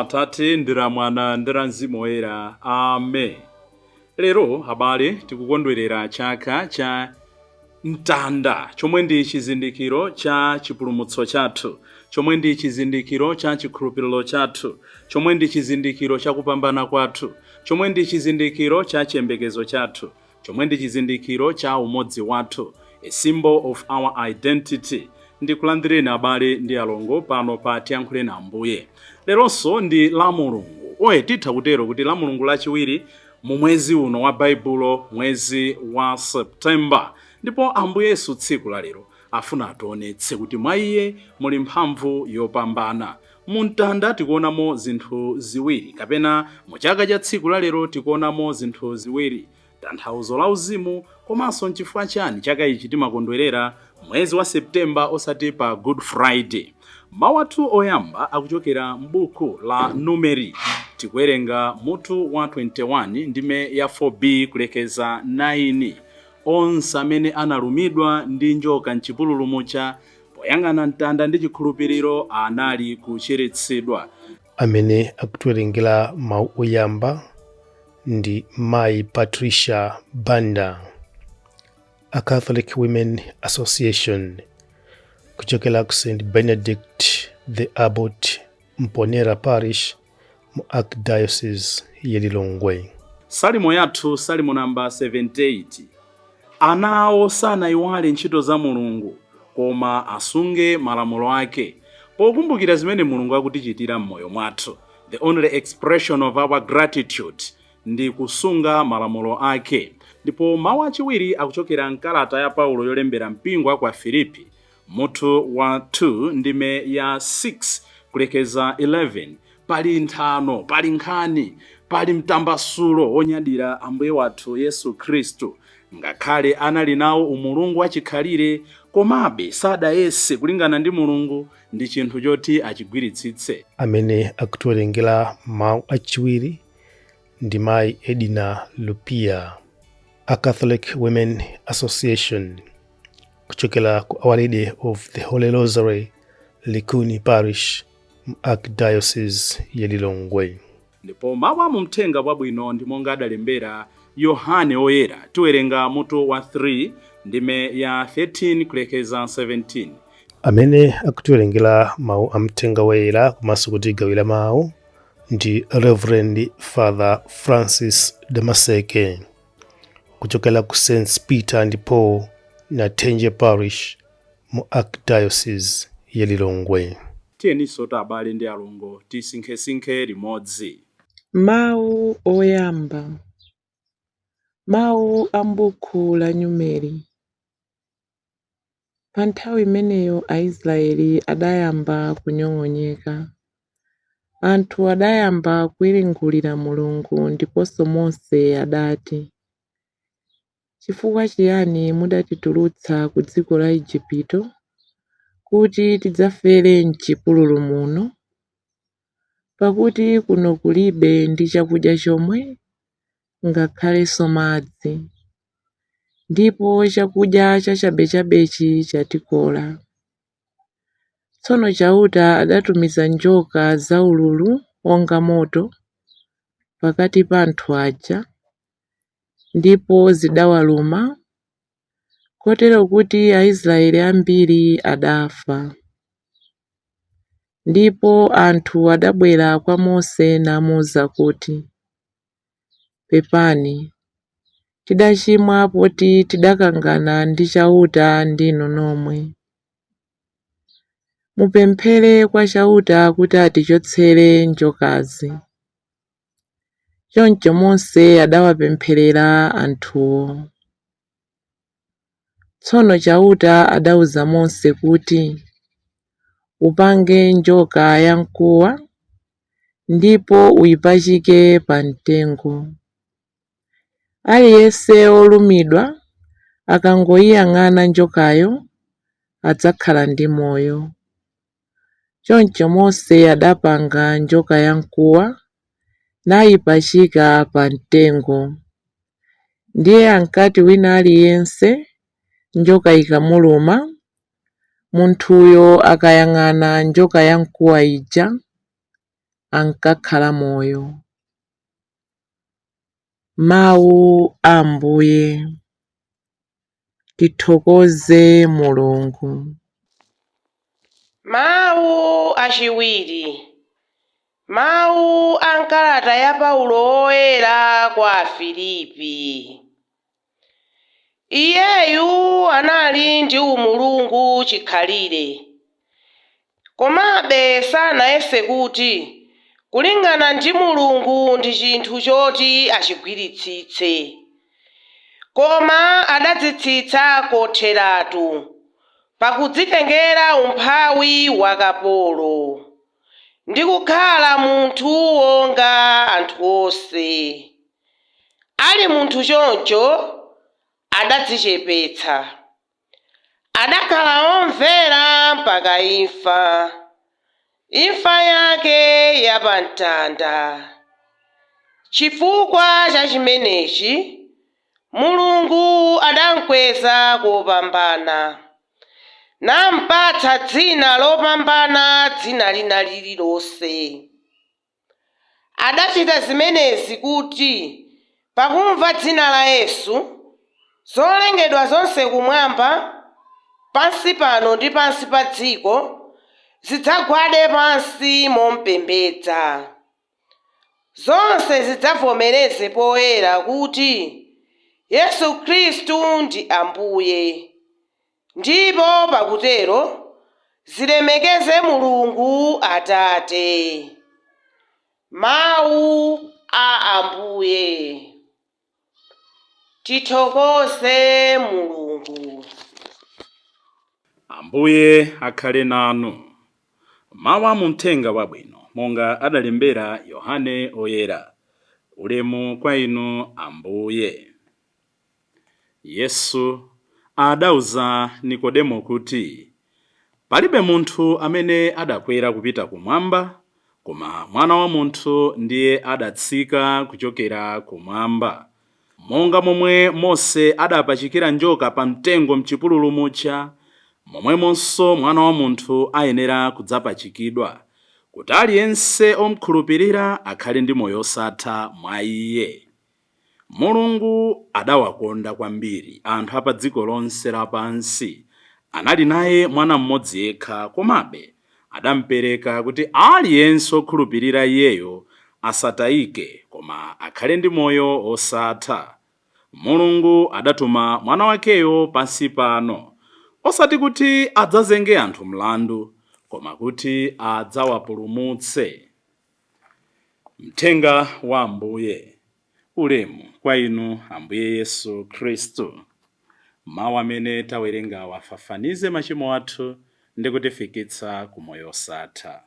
Atate ndira Mwana ndira Mzimu Woyera. Amen. Lero abale tikukondwerera chaka cha mtanda chomwe ndi chizindikiro cha chipulumutso chathu, chomwe ndi chizindikiro cha chikhulupiriro chathu, chomwe ndi chizindikiro cha kupambana kwathu, chomwe ndi chizindikiro cha chiyembekezo chathu, chomwe ndi chizindikiro cha umodzi wathu, a symbol of our identity. Ndikulandireni abale ndi alongo pano pa Tiyankhule na Ambuye. Leronso ndi la Mulungu. Titha kutero kuti la Mulungu lachiwiri mu mwezi uno wa Baibulo, mwezi wa Septemba. Ndipo Ambuye Yesu tsiku la lero afuna ationetse kuti mwa Iye muli mphamvu yopambana. Mu mtanda tikuonamo zinthu ziwiri, kapena mu chaka cha tsiku la lero tikuonamo zinthu ziwiri: tanthauzo la uzimu, komanso nchifukwa chani chaka ichi timakondwerera mwezi wa Septemba osati pa Good Friday. Mawu athu oyamba akuchokera m'buku la Numeri. Tikuwerenga mutu wa 21 ndime ya 4b kulekeza 9. Onse amene analumidwa ndi njoka m'chipululu mucha poyang'ana mtanda ndi chikhulupiriro anali kuchiritsidwa. Amene akutiwerengera mawu oyamba ndi Mayi Patricia Banda, a Catholic Women Association, kuchokera ku St. Benedict the Abbot, Mponera Parish, mu Archdiocese ya Lilongwe. Salimo yathu, Salimo namba 78. Ana awo sanayiwale ntchito za Mulungu, koma asunge malamulo ake, pokumbukira zimene Mulungu akutichitira m'moyo mwathu. The only expression of our gratitude ndi kusunga malamulo ake. Ndipo mawu achiwiri akuchokera mkalata ya Paulo yolembera mpingo kwa Filipi, mutu wa 2 ndime ya 6 kulekeza 11. Pali nthano, pali nkhani, pali mtambasulo onyadira Ambuye wathu Yesu Khristu. Ngakhale anali nawo umulungu wachikhalire, komabe sadayese kulingana ndi Mulungu ndi chinthu choti achigwiritsitse. Amene akutiwerengera mawu achiwiri ndi Mayi Edina Lupia, a Catholic Women Association, kuchokera ku Our Lady of the Holy Rosary, Likuni Parish, Archdiocese ya Lilongwe. Ndipo mawu amumthenga wabwino ndi monga adalembera Yohane Oyera. Tiwerenga mutu wa 3 ndime ya 13 kulekeza 17. Amene akutiwerengera mawu amthenga woyera komanso kutigawira mawu ndi Reverend Father Francis Damaseke, kuchokera ku St. Peter and Paul Natenje Parish, mu Archdiocese ya Lilongwe. Tiyeniso abale ndi alongo tisinkhesinkhe limodzi. Mawu oyamba. Mawu a m'buku la Numeri. Pa nthawi imeneyo Aisraeli adayamba kunyong'onyeka. Anthu adayamba kuyiringulira Mulungu, ndiponso Mose adati, chifukwa chiyani mudatitulutsa ku dziko la Igupto kuti tidzafere m'chipululu muno? Pakuti kuno kulibe ndi chakudya chomwe, ngakhalenso madzi, ndipo chakudya chachabechabechi chatikola. Tsono chauta adatumiza njoka zaululu wonga moto pakati pa anthu aja, ndipo zidawaluma, kotero kuti Aisraeli ambiri adafa. Ndipo anthu adabwera kwa Mose namuwuza kuti, pepani, tidachimwa poti tidakangana ndi chauta ndinu nomwe. Mupemphere kwa chauta kuti atichotsere njokazi. Choncho Mose adawapempherera anthuwo. Tsono chauta adawuza Mose kuti, upange njoka yamkuwa ndipo uyipachike pa mtengo. Aliyense olumidwa akangoyiyang'ana njokayo adzakhala ndi moyo. Choncho Mose adapanga njoka yamkuwa nayipachika pa mtengo. Ndiye ankati wina aliyense njoka ikamuluma, munthuyo akayang'ana njoka yamkuwa ija ankakhala moyo. Mawu a Ambuye. Tithokoze Mulungu. Mawu achiwiri. Mawu a nkalata ya Paulo oyera kwa Afilipi. Iyeyu anali ndi umulungu chikhalire, komabe sanayese kuti kulingana ndi Mulungu ndi chinthu choti achigwiritsitse, koma adadzitsitsa kotheratu pakudzitengera umphawi wakapolo ndi kukhala munthu wonga anthu onse. Ali munthu choncho adadzichepetsa, adakhala omvera mpaka imfa, imfa yake yapamtanda. Chifukwa cha chimenechi Mulungu adamukweza kopambana, nampatsa dzina lopambana dzina lina lililonse. Adachita zimenezi kuti pakumva dzina la Yesu, zolengedwa zonse kumwamba, pansi pano ndi pansi pa dziko zidzagwade pansi momupembedza. Zonse zidzavomereze poyera kuti Yesu Khristu ndi Ambuye, ndipo pakutero zilemekeze Mulungu Atate. Mawu a Ambuye. Tithokoze Mulungu. Ambuye akhale nanu. Mawu a Uthenga Wabwino monga adalembera Yohane oyera. Ulemu kwa inu Ambuye. Yesu adauza Nikodemo kuti palibe munthu amene adakwera kupita kumwamba, koma Mwana wa Munthu ndiye adatsika kuchokera kumwamba. Monga momwe Mose adapachikira njoka pa mtengo m'chipululu mucha, momwemonso Mwana wa Munthu ayenera kudzapachikidwa, kuti aliyense omkhulupirira akhale ndi moyo osatha mwa Iye. Mulungu adawakonda kwambiri anthu apa dziko lonse lapansi, anali naye mwana mmodzi yekha, komabe adamupereka kuti aliyense okhulupirira Iyeyo asatayike koma akhale ndi moyo osatha. Mulungu adatuma mwana wakeyo pansi pano, osati kuti adzazenge anthu mlandu, koma kuti adzawapulumutse. Mthenga wa Ambuye. Ulemu kwa inu Ambuye Yesu Khristu. Mawu amene tawerenga wafafanize machimo athu ndi kutifikitsa ku moyo osatha.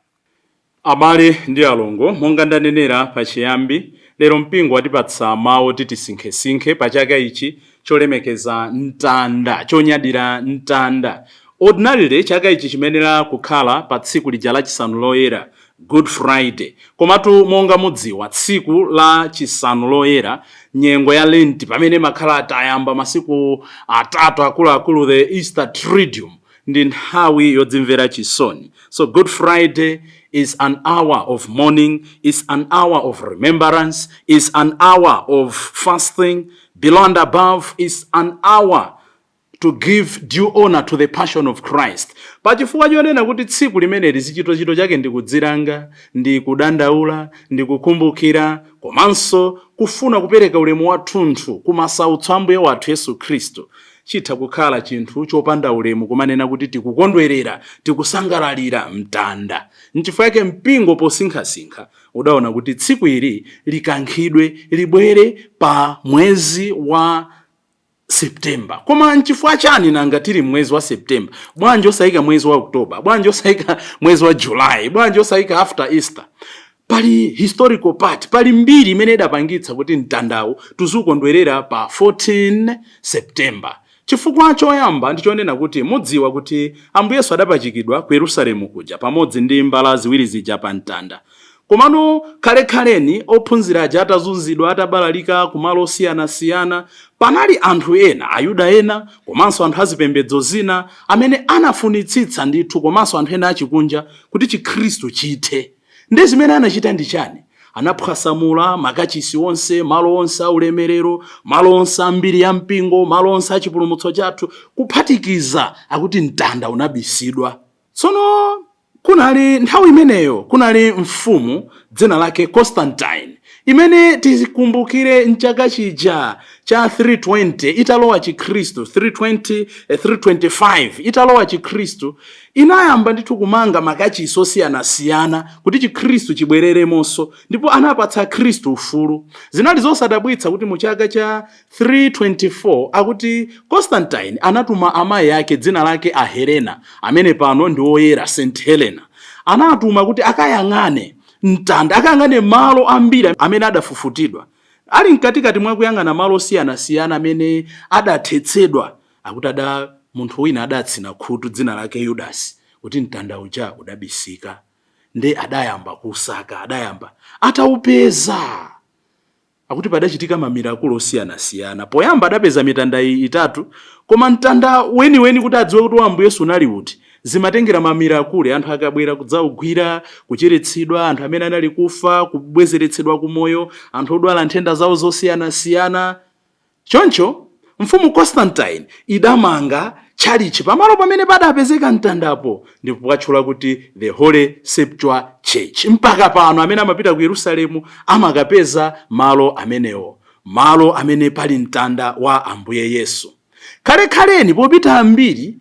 Abale ndi alongo, monga ndanenera pachiyambi, lero mpingo watipatsa mawu titisinkhesinkhe pa chaka ichi cholemekeza mtanda, chonyadira mtanda. Ordinarily chaka ichi chimenera kukhala pa tsiku lija lachisanu loyera, Good Friday. Komatu monga mudziwa tsiku la chisanu loyera, nyengo ya Lent pamene makhala atayamba masiku atatu akuluakulu, the Easter Triduum, ndi nthawi yodzimvera chisoni. So Good Friday is an hour of mourning, is an hour of remembrance, is an hour of fasting. Below and above is an hour to give due honor to the passion of Christ. Pachifukwa chonena kuti tsiku limeneli zichito chake ndi kudziranga, ndi kudandaula, ndi kukumbukira, komanso kufuna kupereka ulemu wathunthu kumasautso a Ambuye wathu Yesu Khristu, chitha kukhala chinthu chopanda ulemu kumanena kuti tikukondwerera, tikusangalalira mtanda. N'chifukwa chake mpingo posinkhasinkha udaona kuti tsiku ili likankhidwe libwere pa mwezi wa September. Koma n'chifukwa chani nanga tili mwezi wa September? Bwanji osayika mwezi wa October, bwanji osayika mwezi wa July, bwanji osayika after Easter? Pali historical part, pali mbiri imene idapangitsa kuti mtandawu tuzikondwerera pa 14 September. Chifukwa choyamba ndichonena kuti mudziwa kuti Ambuye Yesu adapachikidwa ku Yerusalemu kuja pamodzi ndi mbala ziwiri zija pa mtanda. Komano kale-kaleni ophunzira aja atazunzidwa atabalalika kumalo osiyanasiyana, panali anthu ena, Ayuda ena, komanso anthu azipembedzo zina amene anafunitsitsa ndithu, komanso anthu ena achikunja kuti Chikhristu chithe. Ndi zimene anachita ndi chani? Anaphwasamula makachisi onse, malo onse aulemerero, malo onse ambiri ya mpingo, malo onse achipulumutso chathu, kuphatikiza akuti mtanda unabisidwa. Tsono kunali nthawi imeneyo kunali mfumu dzina lake Constantine, imene tizikumbukire mchaka chija cha 320 italowa Chikhristu, 325 italowa Chikhristu, inayamba ndithu kumanga makachisi osiyanasiyana kuti Chikhristu chibwereremonso, ndipo anapatsa Khristu ufulu. Zinali zosadabwitsa kuti mu chaka cha 324 akuti Constantine anatuma amayi ake dzina lake a Helena, amene pano ndi woyera St. Helena. Anatuma kuti akayang'ane mtanda, akayang'ane malo ambiri amene adafufutidwa. Ali mkatikati mwa kuyang'ana malo osiyanasiyana amene adathetsedwa, akuti munthu wina adatsina khutu dzina lake Yudasi, kuti mtanda uja udabisika. Nde adayamba kusaka, adayamba ataupeza. Akuti padachitika mamirakulo osiyanasiyana. Poyamba adapeza mitanda itatu, koma mtanda weni kuti adziwe kuti Ambuye Yesu unali uti, zimatengera mamirakule. Anthu akabwera kudzaugwira, kuchiritsidwa, anthu amene anali kufa kubwezeretsedwa kumoyo, anthu odwala nthenda zawo zosiyanasiyana. Choncho mfumu Constantine idamanga chalichi pamalo pamene padapezeka mtandapo, ndipo pakatchula kuti the Holy Sepulchre Church. Mpaka pano amene amapita ku Yerusalemu amakapeza malo amenewo, malo amene pali mtanda wa Ambuye Yesu. Kale popita ambiri,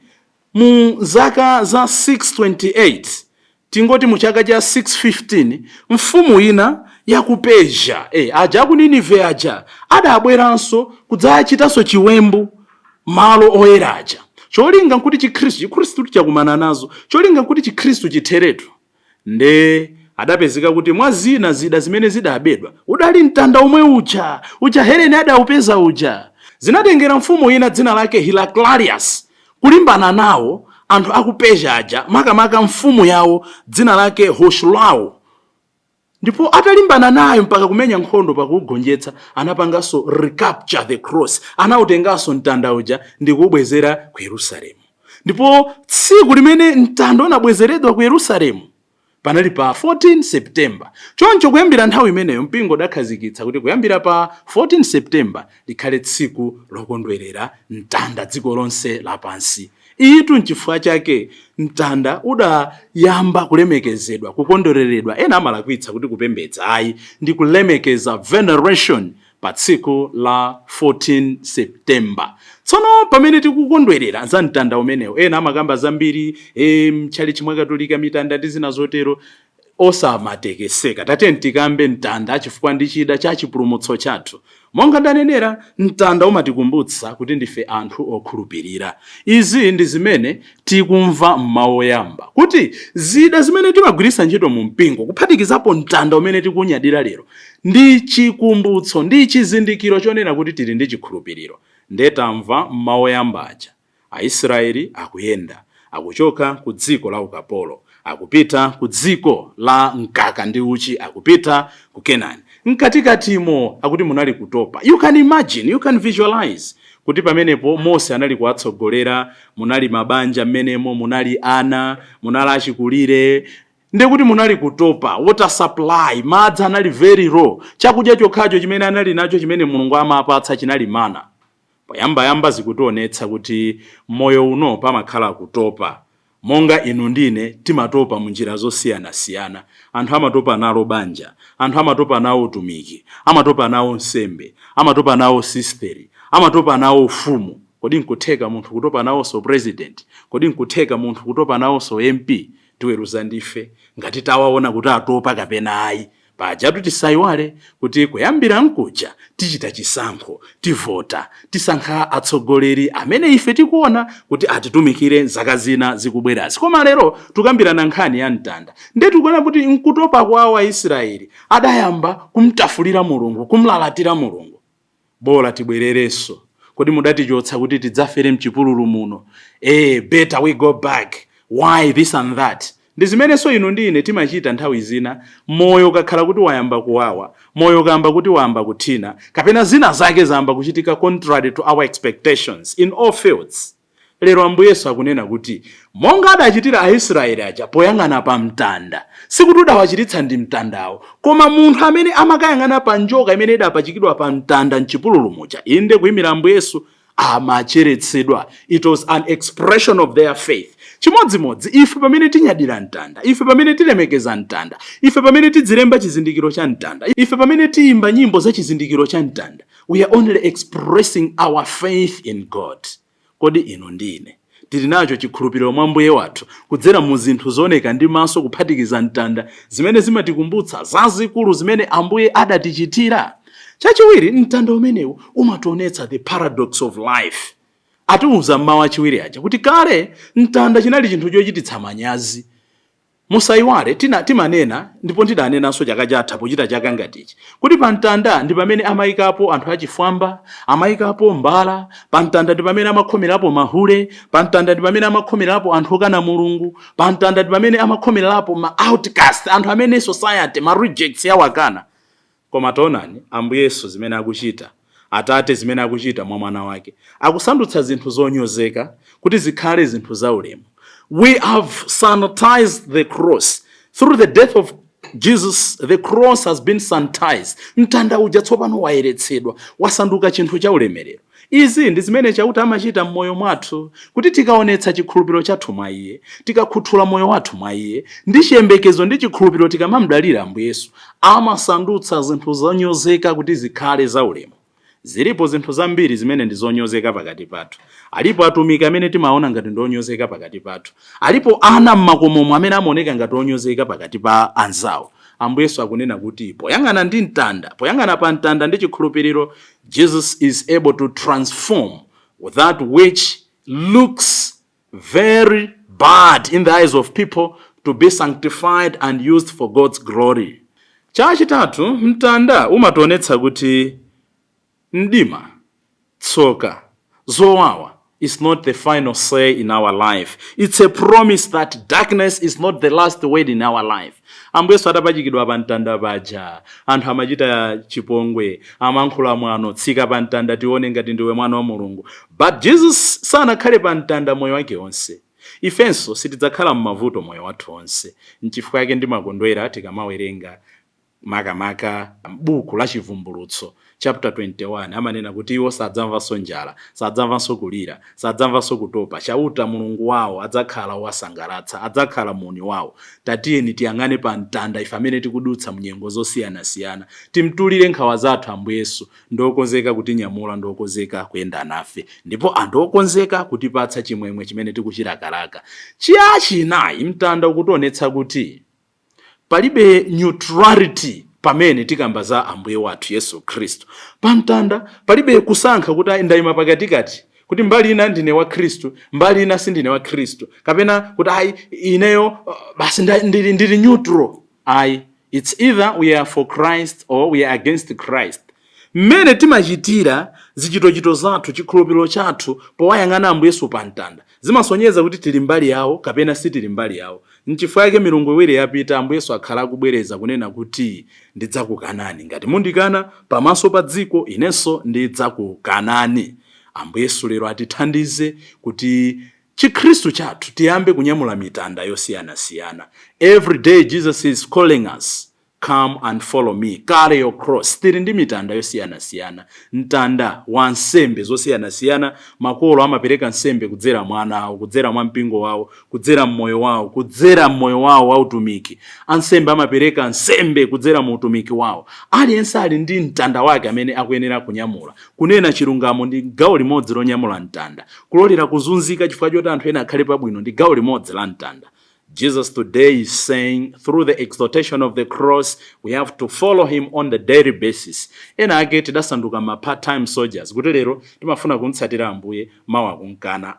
mu zaka za 628, tingoti mu chaka cha 615, mfumu ina ya ku Persia, aja ku Ninive aja, adabweranso kudzachitanso chiwembu malo oyera aja. Cholinga nkuti Chikhristu chakumana nazo, cholinga nkuti Chikhristu chitheretu. Nde adapezeka kuti mwa zina zida zimene zidabedwa, udali mtanda omwe uja Helena adaupeza uja. Zinatengera mfumu ina dzina lake Heraclius kulimbana nawo anthu aku Persia aja, makamaka mfumu yawo dzina lake Hoshlau. Ndipo atalimbana nayo mpaka kumenya nkhondo pakugonjetsa, anapanganso recapture the cross, anautenganso mtanda uja ndi kubwezera ku Yerusalemu. Ndipo tsiku limene mtanda unabwezeredwa ku Yerusalemu panali pa 14 September. Choncho kuyambira nthawi imeneyo mpingo dakhazikitsa kuti kuyambira pa 14 September likhale tsiku lokondwerera mtanda dziko lonse lapansi. Itu nchifukwa chake mtanda udayamba kulemekezedwa, kukondwereredwa. Ena amalakwitsa kuti kupembedza, ayi, ndi kulemekeza, veneration, pa tsiku la 14 September. Tsono pamene tikukondwerera za mtanda umenewo, ena amakamba zambiri, mchali chimwe Katolika mitanda ndi zina zotero, osamatekeseka. Tatiyeni tikambe mtanda chifukwa ndi chida cha chipulumutso chathu. Monga ndanenera, mtanda umatikumbutsa kuti ndife anthu okhulupirira. Izi ndi zimene tikumva m'mawu oyamba, kuti zida zimene timagwiritsa ntchito mu mpingo, kuphatikizapo mtanda umene tikunyadira lero, ndi chikumbutso, ndi chizindikiro chonena kuti tili ndi chikhulupiriro. Nde tamva m'mawu oyamba aja, Aisraeli akuyenda, akuchoka ku dziko la ukapolo, akupita ku dziko la mkaka ndi uchi, akupita ku Kenani. Mkatikatimo akuti munali kutopa. You can imagine, you can visualize kuti pamenepo Mose anali kuwatsogolera, munali mabanja mmenemo, munali ana, munali achikulire, ndi kuti munali kutopa. Water supply, madzi anali very low. Chakudya chokhacho chimene anali nacho, chimene Mulungu amapatsa, chinali mana. Poyamba zikutionetsa kuti moyo uno pamakhala kutopa. Monga inu ndine timatopa munjira zosiyanasiyana. Anthu amatopa nalo banja, anthu amatopa nawo utumiki, amatopa nawo nsembe, amatopa nawo sisteri, amatopa nawo ufumu. Kodi nkutheka munthu kutopa nawo so president? Kodi nkutheka munthu kutopa nawo so MP? Tiweruza ndife ngati tawaona kuti atopa kapena ayi. Pajatu tisayiwale kuti kuyambira nkuja tichita chisankho, tivota, tisankha atsogoleri amene ife tikuona kuti atitumikire zaka zina zikubwerazi. Koma lero tukambirana nkhani ya mtanda. Nde tikuona kuti nkutopa kwawo Aisraeli adayamba kumtafulira Mulungu, kumlalatira Mulungu. Bola tibwererenso. Kodi mudatichotsa kuti tidzafere mchipululu muno? Better we go back. Why this and that? Ndi zimenenso inu ndine timachita nthawi zina. Moyo ukakhala kuti wayamba kuwawa, moyo ukayamba kuti wayamba kuthina, kapena zina zake zayamba kuchitika contrary to our expectations in all fields. Lero Ambuye Yesu akunena kuti monga adachitira Aisraeli aja poyang'ana pa mtanda, sikuti udawachititsa ndi mtandawo, koma munthu amene amakayang'ana pa njoka imene idapachikidwa pa mtanda m'chipululu muja, inde kuyimira Ambuye Yesu, amacheretsedwa. It was an expression of their faith. Chimodzimodzi ife pamene tinyadira mtanda, ife pamene tilemekeza mtanda, ife pamene tidzilemba chizindikiro cha mtanda, ife pamene tiyimba nyimbo za chizindikiro cha mtanda, we are only expressing our faith in God. Kodi ino ndine tili nacho chikhulupiriro mwa Ambuye wathu kudzera mu zinthu zooneka ndi maso kuphatikiza mtanda zimene zimatikumbutsa zazikulu zimene Ambuye adatichitira. Chachiwiri, mtanda umenewu umationetsa the paradox of life. Atiuza mmawa chiwiri aja kuti kale mtanda chinali chinthu chochititsa manyazi. Musaiwale timanena ndipo ndidanenanso chaka chatha pochita chaka ngatichi kuti pa mtanda ndi pamene amayikapo anthu achifwamba, amayikapo mbala, pa mtanda ndi pamene amakhomerapo mahule, pa mtanda ndi pamene amakhomerapo anthu okana Mulungu, pa mtanda ndi pamene amakhomerapo ma outcast, anthu amene society ma rejects yawakana. Koma taonani Ambuye Yesu zimene akuchita, Atate zimene akuchita mwa mwana wake, akusandutsa zinthu zonyozeka kuti zikhale zinthu zaulemu. We have sanitized the cross. Through the death of Jesus, the cross has been sanitized. Mtanda uja tsopano wayeretsedwa, wasanduka chinthu cha ulemerero. Izi ndi zimene chauta amachita mmoyo mwathu, kuti tikaonetsa chikhulupiriro chathu mwa Iye, tikakhuthula moyo wathu mwa Iye, ndi chiyembekezo ndi chikhulupiriro tikamamdalira Ambuye Yesu, amasandutsa zinthu zonyozeka kuti zikhale zaulemu. Zilipo zinthu zambiri zimene ndi zonyozeka pakati pathu. Alipo atumiki amene timaona ngati ndonyozeka pakati pathu. Alipo ana mmakomomo amene amaoneka ngati onyozeka pakati pa anzawo. Ambuye Yesu akunena kuti poyang'ana ndi mtanda, poyang'ana pa mtanda ndi chikhulupiriro, Jesus is able to transform that which looks very bad in the eyes of people to be sanctified and used for God's glory. Chachitatu, mtanda umationetsa kuti mdima, tsoka, zowawa is not the final say in our life. It's a promise that darkness is not the last word in our life. Ambuye Yesu adapachikidwa pa mtanda paja, anthu amachita chipongwe, amankhula mwano, tsika pa mtanda tione ngati ndiwe mwana wa Mulungu. But Jesus sanakhale pa mtanda moyo wake onse. Ifenso sitidzakhala m'mavuto moyo wathu onse. N'chifukwa yake ndimakondwera tikamawerenga makamaka buku la Chivumbulutso chapter 21 amanena kuti iwo sadzamvanso njala, sadzamvanso kulira, sadzamvanso kutopa. Chauta Mulungu wawo adzakhala wasangalatsa, adzakhala muni wawo. Tatiyeni tiyang'ane pa mtanda ife amene tikudutsa mnyengo zosiyanasiyana, timtulire nkhawa zathu Ambuye Yesu, ndokonzeka kutinyamula, ndokonzeka kuyenda nafe, ndipo anthu okonzeka kutipatsa chimwemwe chimene tikuchilakalaka. Chinayi, mtanda ukutionetsa kuti palibe neutrality pamene tikamba za Ambuye wathu Yesu Khristu. Pa mtanda palibe kusankha kuti ndayima pakatikati, kuti mbali ina ndine wa Khristu, mbali ina sindine wa Khristu, kapena kuti ineyo basi ndili neutral. It's either we are for Christ or we are against Christ. Mmene timachitira zichitochito zathu, chikhulupiriro chathu powayang'ana Ambuye Yesu pa mtanda, zimasonyeza kuti tili mbali yawo kapena sitili mbali yawo. N'chifukwa yake milungu iwiri yapita Ambuye Yesu akhala akubwereza kunena kuti ndidzakukanani. Ngati mundikana pamaso pa dziko, inenso ndidzakukanani. Ambuye Yesu lero atithandize kuti chikhristu chathu tiyambe kunyamula mitanda yosiyanasiyana. Every day Jesus is calling us, come and follow me, carry your cross. Tili ndi mitanda yosiyanasiyana, mtanda wa nsembe zosiyanasiyana. Makolo amapereka nsembe kudzera mwana awo, kudzera mwa mpingo wawo, kudzera mmoyo wawo, kudzera mmoyo wawo wa utumiki. Ansembe amapereka nsembe kudzera mu utumiki wawo. Aliyense ali ndi mtanda wake amene akuyenera kunyamula. Kunena chilungamo ndi gawo limodzi lonyamula mtanda. Kulolera kuzunzika chifukwa choti anthu ena akhale pabwino ndi gawo limodzi la mtanda. Jesus today is saying, through the exaltation of the cross, we have to follow him on the daily basis. Ena ake tidasanduka ma part-time soldiers. Kuti lero timafuna kumtsatira Ambuye mawa kunkana.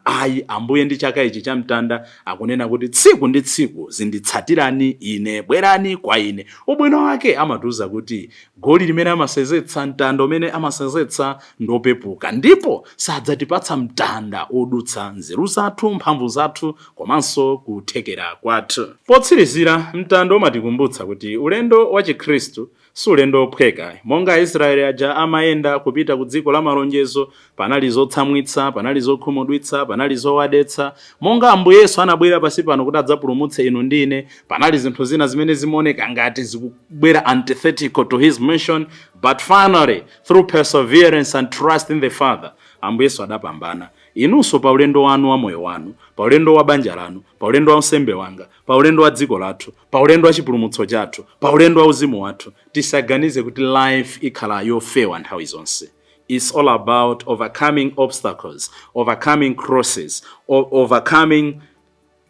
Ambuye ndi chaka ichi cha mtanda akunena kuti tsiku ndi tsiku zinditsatirani ine, bwerani kwa ine. Ubwino wake amatuza kuti goli limene amasezetsa, mtanda umene amasezetsa ndopepuka, ndipo sadzatipatsa mtanda odutsa nzeru zathu, mphamvu zathu, komanso kuthekera kwathu. Potsirizira, mtanda umatikumbutsa kuti ulendo wa Chikhristu si ulendo ophweka. Monga Israeli aja amayenda kupita ku dziko la malonjezo, panali zotsamwitsa, panali zokhumudwitsa, panali zowadetsa. Monga Ambuye Yesu anabwera pasi pano kuti adzapulumutse inu ndine, panali zinthu zina zimene zimaoneka ngati zikubwera antithetical to his mission, but finally through perseverance and trust in the Father, Ambuye Yesu adapambana. Inunso pa ulendo wanu wa moyo wanu, pa ulendo wa banja lanu, pa ulendo wa usembe wanga, pa ulendo wa dziko lathu, pa ulendo wa chipulumutso chathu, pa ulendo wa uzimu wathu, tisaganize kuti life ikhala yofewa nthawi zonse. It's all about overcoming obstacles, overcoming crosses, overcoming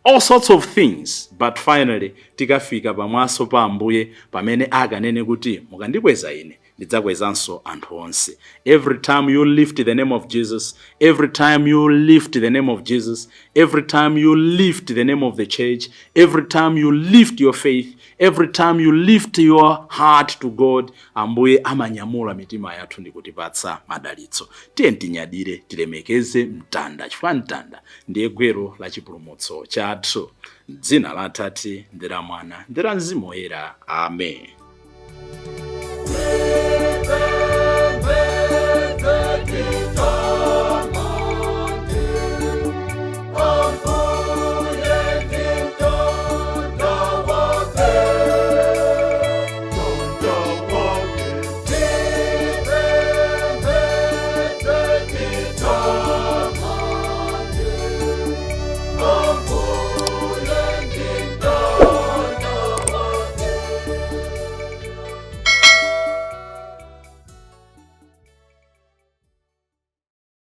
all sorts of things, but finally tikafika pamaso pa Ambuye pamene akanene kuti mukandikweza ine ndidzakwezanso anthu onse. Every time you lift the name of Jesus, every time you lift the name of Jesus, every time you lift the name of the church, every time you lift your faith, every time you lift your heart to God, Ambuye amanyamula mitima yathu ndi kutipatsa madalitso. Tiye tinyadire, tilemekeze mtanda, chifukwa mtanda ndiye gwero la chipulumutso chathu. Dzina la Atate ndi la Mwana ndi la Mzimu Woyera. Amen.